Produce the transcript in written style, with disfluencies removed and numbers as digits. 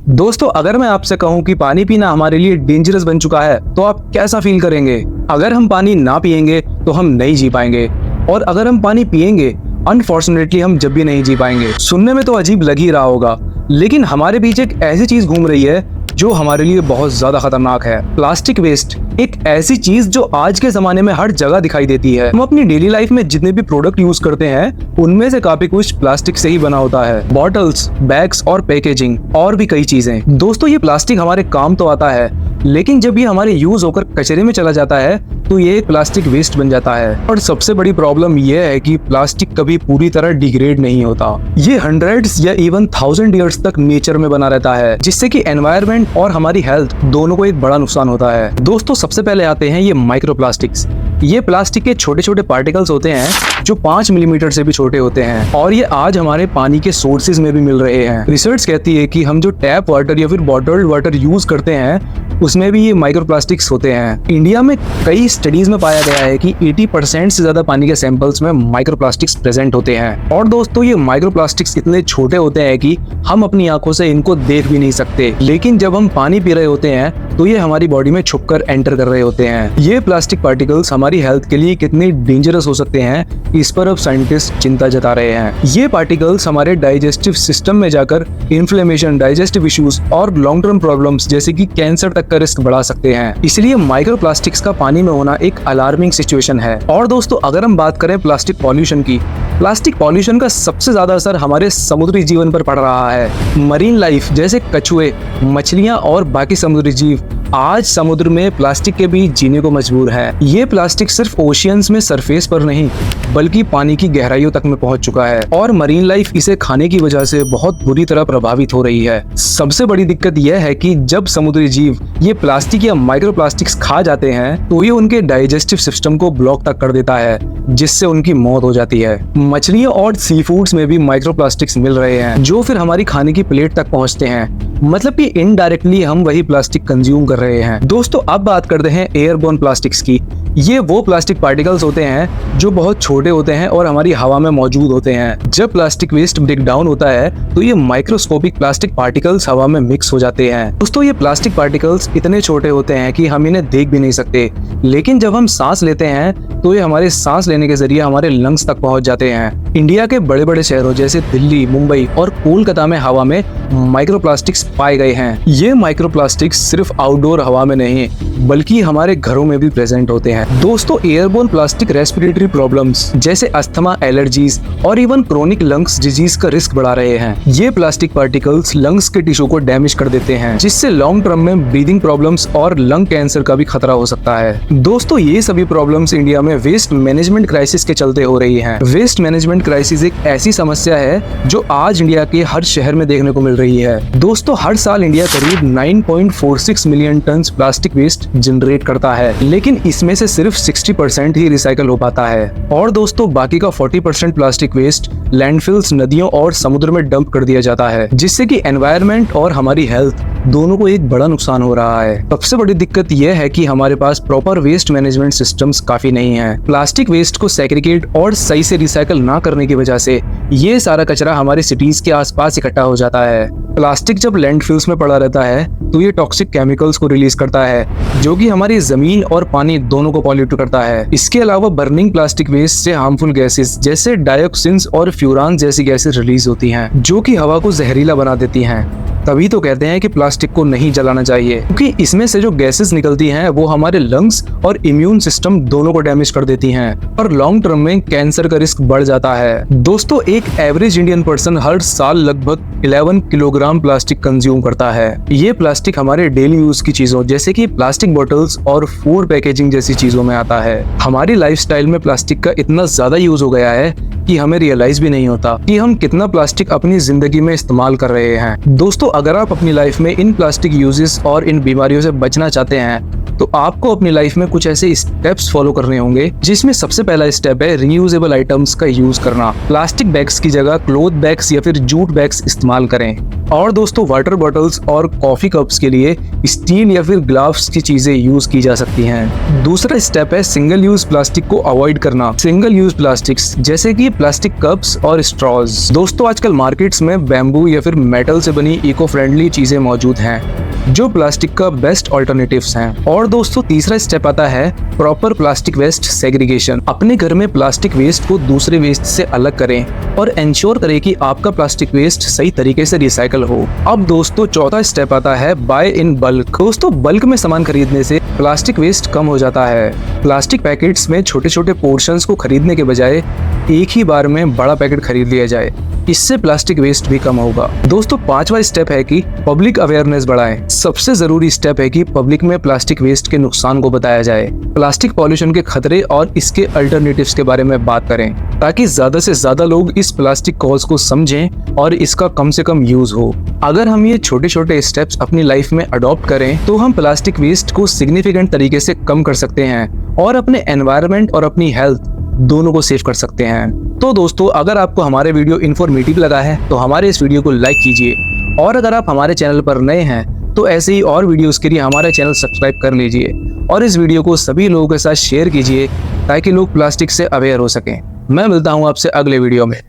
दोस्तों, अगर मैं आपसे कहूं कि पानी पीना हमारे लिए डेंजरस बन चुका है तो आप कैसा फील करेंगे? अगर हम पानी ना पिएंगे तो हम नहीं जी पाएंगे, और अगर हम पानी पिएंगे अनफॉर्चुनेटली हम जब भी नहीं जी पाएंगे। सुनने में तो अजीब लग ही रहा होगा, लेकिन हमारे बीच एक ऐसी चीज घूम रही है जो हमारे लिए बहुत ज्यादा खतरनाक है। प्लास्टिक वेस्ट एक ऐसी चीज जो आज के जमाने में हर जगह दिखाई देती है। हम अपनी डेली लाइफ में जितने भी प्रोडक्ट यूज करते हैं उनमें से काफी कुछ प्लास्टिक से ही बना होता है। बॉटल्स, बैग्स और पैकेजिंग और भी कई चीजें। दोस्तों, ये प्लास्टिक हमारे काम तो आता है, लेकिन जब ये हमारे यूज होकर कचरे में चला जाता है तो ये एक प्लास्टिक वेस्ट बन जाता है। और सबसे बड़ी प्रॉब्लम ये है कि प्लास्टिक कभी पूरी तरह डिग्रेड नहीं होता। ये हंड्रेड्स या इवन 1000 ईयर्स तक नेचर में बना रहता है, जिससे कि एनवायरनमेंट और हमारी हेल्थ दोनों को एक बड़ा नुकसान होता है। दोस्तों, सबसे पहले आते हैं ये माइक्रोप्लास्टिक्स। ये प्लास्टिक के छोटे छोटे पार्टिकल्स होते हैं जो 5 मिलीमीटर से भी छोटे होते हैं, और ये आज हमारे पानी के सोर्सेज में भी मिल रहे हैं। रिसर्च कहती है कि हम जो टैप वाटर या फिर बॉटल्ड वाटर यूज करते हैं उसमें भी ये माइक्रोप्लास्टिक्स होते हैं। इंडिया में कई स्टडीज में पाया गया है कि 80% से ज्यादा पानी के सैंपल्स में माइक्रोप्लास्टिक्स प्रेजेंट होते हैं। और दोस्तों, ये माइक्रोप्लास्टिक्स इतने छोटे होते हैं कि हम अपनी आंखों से इनको देख भी नहीं सकते, लेकिन जब हम पानी पी रहे होते हैं तो ये हमारी बॉडी में छुपकर एंटर कर रहे होते हैं। ये प्लास्टिक पार्टिकल्स हमारी हेल्थ के लिए कितने डेंजरस हो सकते हैं, इस पर अब साइंटिस्ट चिंता जता रहे हैं। ये पार्टिकल्स हमारे डाइजेस्टिव सिस्टम में जाकर इन्फ्लेमेशन, डाइजेस्टिव इश्यूज और लॉन्ग टर्म प्रॉब्लम्स जैसे कि कैंसर तक का रिस्क बढ़ा सकते हैं। इसलिए माइक्रोप्लास्टिक्स का पानी में होना एक अलार्मिंग सिचुएशन है। और दोस्तों, अगर हम बात करें प्लास्टिक पॉल्यूशन की, प्लास्टिक पॉल्यूशन का सबसे ज्यादा असर हमारे समुद्री जीवन पर पड़ रहा है। मरीन लाइफ जैसे कछुए, मछलियां और बाकी समुद्री जीव आज समुद्र में प्लास्टिक के बीच जीने को मजबूर है। ये प्लास्टिक सिर्फ ओशियंस में सरफेस पर नहीं बल्कि पानी की गहराइयों तक में पहुंच चुका है, और मरीन लाइफ इसे खाने की वजह से बहुत बुरी तरह प्रभावित हो रही है। सबसे बड़ी दिक्कत यह है कि जब समुद्री जीव ये प्लास्टिक या माइक्रोप्लास्टिक्स खा जाते हैं तो ये उनके डाइजेस्टिव सिस्टम को ब्लॉक तक कर देता है, जिससे उनकी मौत हो जाती है। मछलियों और सी फूड्स में भी माइक्रोप्लास्टिक्स मिल रहे हैं जो फिर हमारी खाने की प्लेट तक पहुंचते हैं, मतलब कि इनडायरेक्टली हम वही प्लास्टिक कंज्यूम कर रहे हैं। दोस्तों, अब बात करते हैं एयरबोर्न प्लास्टिक्स की। ये वो प्लास्टिक पार्टिकल्स होते हैं जो बहुत छोटे होते हैं और हमारी हवा में मौजूद होते हैं। जब प्लास्टिक वेस्ट ब्रेक डाउन होता है तो ये माइक्रोस्कोपिक प्लास्टिक पार्टिकल्स हवा में मिक्स हो जाते हैं। दोस्तों, ये प्लास्टिक पार्टिकल्स इतने छोटे होते हैं कि हम इन्हें देख भी नहीं सकते, लेकिन जब हम सांस लेते हैं तो ये हमारे सांस लेने के जरिए हमारे लंग्स तक पहुंच जाते हैं। इंडिया के बड़े बड़े शहरों जैसे दिल्ली, मुंबई और कोलकाता में हवा में माइक्रोप्लास्टिक्स पाए गए हैं। ये माइक्रोप्लास्टिक्स सिर्फ आउटडोर हवा में नहीं बल्कि हमारे घरों में भी प्रेजेंट होते हैं। दोस्तों, एयरबोर्न प्लास्टिक रेस्पिरेटरी प्रॉब्लम्स जैसे अस्थमा, एलर्जीज और इवन क्रोनिक लंग्स डिजीज का रिस्क बढ़ा रहे हैं। ये प्लास्टिक पार्टिकल्स लंग्स के टिश्यू को डैमेज कर देते हैं, जिससे लॉन्ग टर्म में ब्रीदिंग प्रॉब्लम्स और लंग कैंसर का भी खतरा हो सकता है। दोस्तों, ये सभी प्रॉब्लम्स इंडिया में वेस्ट मैनेजमेंट क्राइसिस के चलते हो रही है। वेस्ट मैनेजमेंट क्राइसिस एक ऐसी समस्या है जो आज इंडिया के हर शहर में देखने को मिल रही है। दोस्तों, हर साल इंडिया करीब 9.46 million tonne plastic waste generate करता है, लेकिन इसमें से सिर्फ 60% ही रिसाइकल हो पाता है। और दोस्तों, बाकी का 40% प्लास्टिक वेस्ट लैंडफिल्स, नदियों और समुद्र में डंप कर दिया जाता है, जिससे कि एनवायरनमेंट और हमारी हेल्थ दोनों को एक बड़ा नुकसान हो रहा है। सबसे बड़ी दिक्कत यह है कि हमारे पास प्रॉपर वेस्ट मैनेजमेंट सिस्टम्स काफी नहीं है। प्लास्टिक वेस्ट को सेग्रीगेट और सही से रिसाइकल ना करने की वजह से ये सारा कचरा हमारे सिटीज के आसपास इकट्ठा हो जाता है। प्लास्टिक जब लैंडफिल्स में पड़ा रहता है तो ये टॉक्सिक केमिकल्स को रिलीज करता है, जो कि हमारी जमीन और पानी दोनों को पॉल्यूट करता है। इसके अलावा बर्निंग प्लास्टिक वेस्ट से हार्मफुल गैसेस जैसे डाइऑक्सिन्स और फ्यूरान जैसी गैसेस रिलीज होती हैं, जो कि हवा को जहरीला बना देती हैं। तभी तो कहते हैं कि प्लास्टिक को नहीं जलाना चाहिए, क्योंकि इसमें से जो गैसेस निकलती हैं वो हमारे लंग्स और इम्यून सिस्टम दोनों को डैमेज कर देती हैं, और लॉन्ग टर्म में कैंसर का रिस्क बढ़ जाता है। दोस्तों, एक एवरेज इंडियन पर्सन हर साल लगभग 11 किलोग्राम प्लास्टिक कंज्यूम करता है। ये प्लास्टिक हमारे डेली यूज की चीजों जैसे कि प्लास्टिक बोतल्स और फूड पैकेजिंग जैसी चीजों में आता है। हमारी लाइफस्टाइल में प्लास्टिक का इतना ज्यादा यूज हो गया है कि हमें रियलाइज भी नहीं होता कि हम कितना प्लास्टिक अपनी जिंदगी में इस्तेमाल कर रहे हैं। दोस्तों, अगर आप अपनी लाइफ में इन प्लास्टिक यूजेस और इन बीमारियों से बचना चाहते हैं तो आपको अपनी लाइफ में कुछ ऐसे स्टेप्स फॉलो करने होंगे, जिसमें सबसे पहला स्टेप है रीयूजेबल आइटम्स का यूज करना। प्लास्टिक बैग्स की जगह क्लॉथ बैग्स या फिर जूट बैग्स इस्तेमाल करें। और दोस्तों, वाटर बॉटल्स और कॉफी कप्स के लिए स्टील या फिर ग्लास की चीजें यूज की जा सकती हैं। दूसरा स्टेप है सिंगल यूज प्लास्टिक को अवॉइड करना। सिंगल यूज प्लास्टिक्स जैसे कि प्लास्टिक कप्स और स्ट्रॉज। दोस्तों, आजकल मार्केट्स में बैम्बू या फिर मेटल से बनी इको फ्रेंडली चीजें मौजूद हैं, जो प्लास्टिक का बेस्ट ऑल्टरनेटिव्स हैं। और दोस्तों, तीसरा स्टेप आता है प्रॉपर प्लास्टिक वेस्ट सेग्रीगेशन। अपने घर में प्लास्टिक वेस्ट को दूसरे वेस्ट से अलग करें और इंश्योर करें कि आपका प्लास्टिक वेस्ट सही तरीके से रिसाइकल हो। अब दोस्तों, चौथा स्टेप आता है बाय इन बल्क। दोस्तों, बल्क में सामान खरीदने से प्लास्टिक वेस्ट कम हो जाता है। प्लास्टिक पैकेट्स में छोटे छोटे पोर्शंस को खरीदने के बजाय एक ही बार में बड़ा पैकेट खरीद लिया जाए, इससे प्लास्टिक वेस्ट भी कम होगा। दोस्तों, पांचवा स्टेप है कि पब्लिक अवेयरनेस बढ़ाएं। सबसे जरूरी स्टेप है कि पब्लिक में प्लास्टिक वेस्ट के नुकसान को बताया जाए, प्लास्टिक पॉल्यूशन के खतरे और इसके अल्टरनेटिव्स के बारे में बात करें, ताकि ज्यादा से ज्यादा लोग इस प्लास्टिक कॉज को समझें और इसका कम से कम यूज हो। अगर हम ये छोटे छोटे स्टेप्स अपनी लाइफ में अडॉप्ट करें तो हम प्लास्टिक वेस्ट को सिग्निफिकेंट तरीके से कम कर सकते हैं और अपने एनवायरनमेंट और अपनी हेल्थ दोनों को सेव कर सकते हैं। तो दोस्तों, अगर आपको हमारे वीडियो इन्फॉर्मेटिव लगा है तो हमारे इस वीडियो को लाइक कीजिए, और अगर आप हमारे चैनल पर नए हैं तो ऐसे ही और वीडियोस के लिए हमारा चैनल सब्सक्राइब कर लीजिए और इस वीडियो को सभी लोगों के साथ शेयर कीजिए ताकि लोग प्लास्टिक से अवेयर हो सकें। मैं मिलता हूं आपसे अगले वीडियो में।